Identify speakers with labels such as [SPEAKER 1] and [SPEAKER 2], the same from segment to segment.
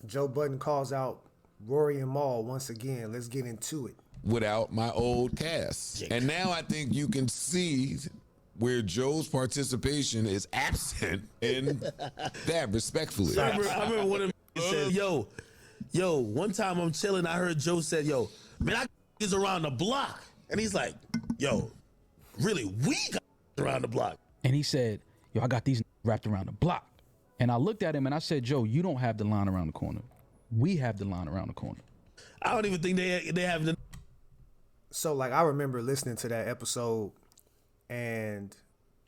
[SPEAKER 1] Joe Budden calls out Rory and Maul once again. Let's get into it.
[SPEAKER 2] Without my old cast. And now I think you can see where Joe's participation is absent in that, respectfully.
[SPEAKER 3] I remember one of them said, yo, one time I'm chilling, I heard Joe said, yo, man, I is around the block. And he's like, yo, really, we got around the block.
[SPEAKER 4] And he said, yo, I got these wrapped around the block. And I looked at him and I said, Joe, you don't have the line around the corner. We have the line around the corner.
[SPEAKER 3] I don't even think they have the.
[SPEAKER 1] So like I remember listening to that episode, and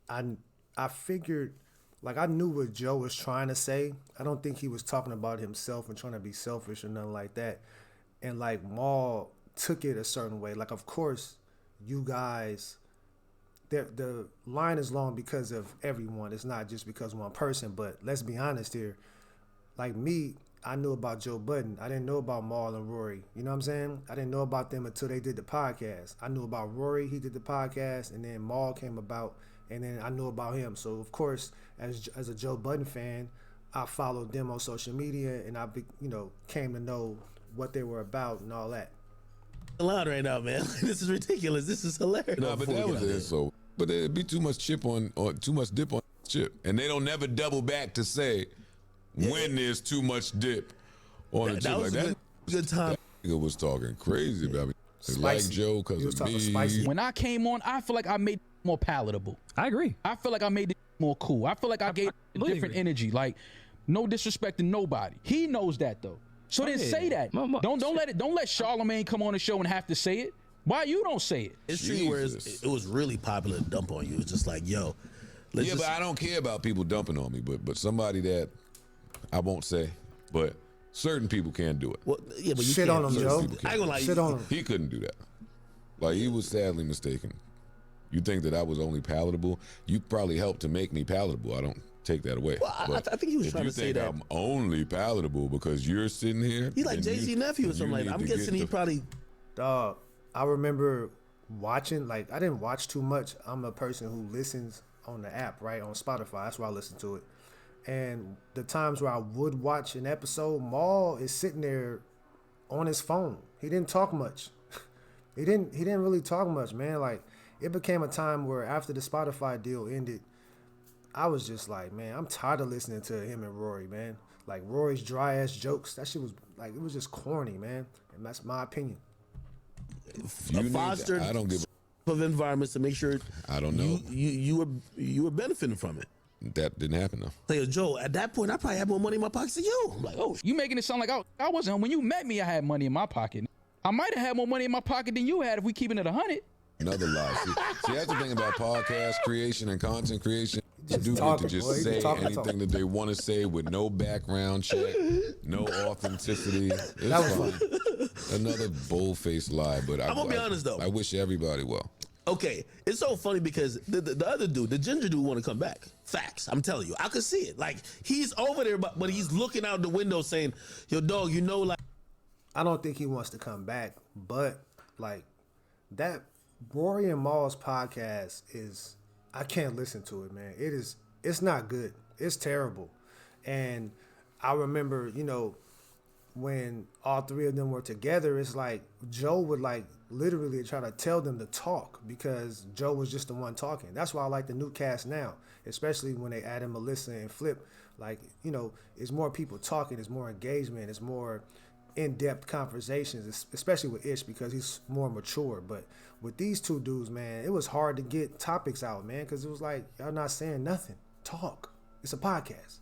[SPEAKER 1] I figured, like, I knew what Joe was trying to say. I don't think he was talking about himself and trying to be selfish or nothing like that. And like Maul took it a certain way. Like, of course, you guys, the line is long because of everyone. It's not just because of one person. But let's be honest here. Like me, I knew about Joe Budden. I didn't know about Maul and Rory. You know what I'm saying? I didn't know about them until they did the podcast. I knew about Rory. He did the podcast, and then Maul came about, and then I knew about him. So of course, as a Joe Budden fan, I followed them on social media, and I came to know what they were about and all that.
[SPEAKER 3] A lot right now, man. This is ridiculous. This is hilarious.
[SPEAKER 2] No, but that was it. So, but there'd be too much chip on, or too much dip on chip, and they don't never double back to say. When there's too much dip on a chip like that,
[SPEAKER 3] good time.
[SPEAKER 2] That nigga was talking crazy about me. Like Joe because of me.
[SPEAKER 1] Spicy.
[SPEAKER 4] When I came on, I feel like I made it more palatable.
[SPEAKER 5] I agree.
[SPEAKER 4] I feel like I made it more cool. I feel like I gave different energy. Like, no disrespect to nobody. He knows that though. So then say that. Don't let Charlamagne come on the show and have to say it. Why you don't say it?
[SPEAKER 3] It's true. Where it was really popular to dump on you. It's just like, yo.
[SPEAKER 2] But I don't care about people dumping on me. But somebody that I won't say, but certain people can do it.
[SPEAKER 3] Well, yeah, but you
[SPEAKER 1] shit on him, Joe.
[SPEAKER 3] I ain't gonna lie.
[SPEAKER 1] Shit on him.
[SPEAKER 2] He couldn't do that. Like, he was sadly mistaken. You think that I was only palatable? You probably helped to make me palatable. I don't take that away.
[SPEAKER 3] Well, I think he was trying to say that.
[SPEAKER 2] If you think I'm only palatable because you're sitting here,
[SPEAKER 3] he like Jay-Z nephew or something like that. I'm guessing he probably.
[SPEAKER 1] Dog, I remember watching. Like, I didn't watch too much. I'm a person who listens on the app, right, on Spotify. That's why I listen to it. And the times where I would watch an episode, Maul is sitting there on his phone. He didn't talk much. He didn't really talk much, man. Like, it became a time where after the Spotify deal ended, I was just like, man, I'm tired of listening to him and Rory, man. Like, Rory's dry ass jokes, that shit was like, it was just corny, man. And that's my opinion.
[SPEAKER 3] Foster
[SPEAKER 2] I don't give
[SPEAKER 3] of environments to make sure
[SPEAKER 2] I don't know.
[SPEAKER 3] You were benefiting from it.
[SPEAKER 2] That didn't happen though.
[SPEAKER 3] Like, Joe, at that point, I probably had more money in my pocket than you. I'm like, oh,
[SPEAKER 4] you making it sound like I wasn't. When you met me, I had money in my pocket. I might have had more money in my pocket than you had if we keeping it 100.
[SPEAKER 2] Another lie. See, that's the thing about podcast creation and content creation. You do get to just say anything that they want to say with no background check, no authenticity. It's fine. Another bold-faced lie, but
[SPEAKER 3] I'm gonna be honest though.
[SPEAKER 2] I wish everybody well.
[SPEAKER 3] Okay, it's so funny because the other dude, the ginger dude, want to come back. Facts, I'm telling you, I could see it. Like, he's over there, but he's looking out the window saying, "Yo, dog, you know, like."
[SPEAKER 1] I don't think he wants to come back, but like that Rory and Maul's podcast is, I can't listen to it, man. It's not good. It's terrible. And I remember, when all three of them were together, it's like Joe would like literally try to tell them to talk because Joe was just the one talking. That's why I like the new cast now, especially when they added Melissa and Flip. Like, it's more people talking, it's more engagement, it's more in-depth conversations, especially with Ish because he's more mature. But with these two dudes, man, it was hard to get topics out, man, because it was like, y'all not saying nothing. Talk. It's a podcast.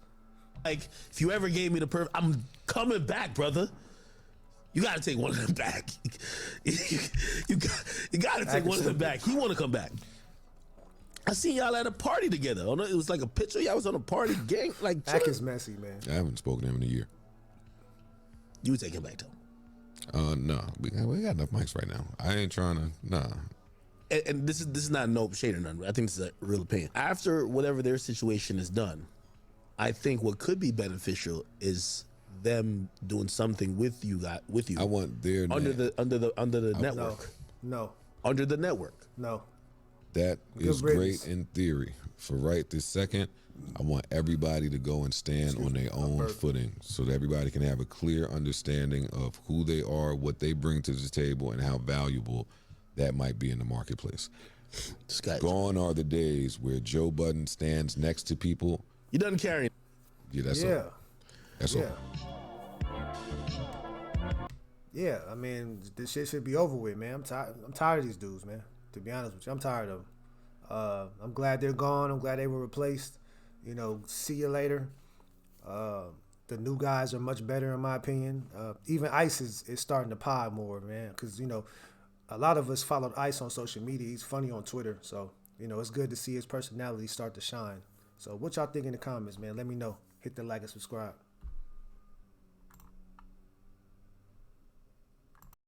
[SPEAKER 3] Like, if you ever gave me the I'm coming back, brother. You got to take one of them back. you got to take one of them back. He want to come back. I seen y'all at a party together. Oh no, it was like a picture. Y'all was on a party gang. Like,
[SPEAKER 1] Back is messy, man.
[SPEAKER 2] I haven't spoken to him in a year.
[SPEAKER 3] You take him back though.
[SPEAKER 2] No, we got enough mics right now. I ain't trying to. Nah.
[SPEAKER 3] And this is not no shade or none. I think this is a real opinion. After whatever their situation is done, I think what could be beneficial is them doing something with you.
[SPEAKER 2] I want their
[SPEAKER 3] under the network.
[SPEAKER 1] No.
[SPEAKER 3] Under the network.
[SPEAKER 1] No.
[SPEAKER 2] That is great in theory. For right this second, I want everybody to go and stand on their own footing so that everybody can have a clear understanding of who they are, what they bring to the table, and how valuable that might be in the marketplace. Gone are the days where Joe Budden stands next to people.
[SPEAKER 3] He doesn't carry.
[SPEAKER 2] Yeah, that's all. That's all.
[SPEAKER 1] Yeah, I mean, this shit should be over with, man. I'm tired of these dudes, man. To be honest with you, I'm tired of them. I'm glad they're gone. I'm glad they were replaced. You know, see you later. The new guys are much better, in my opinion. Even Ice is starting to pod more, man, because, you know, a lot of us followed Ice on social media. He's funny on Twitter, so, you know, it's good to see his personality start to shine. So what y'all think in the comments, man? Let me know. Hit the like and subscribe.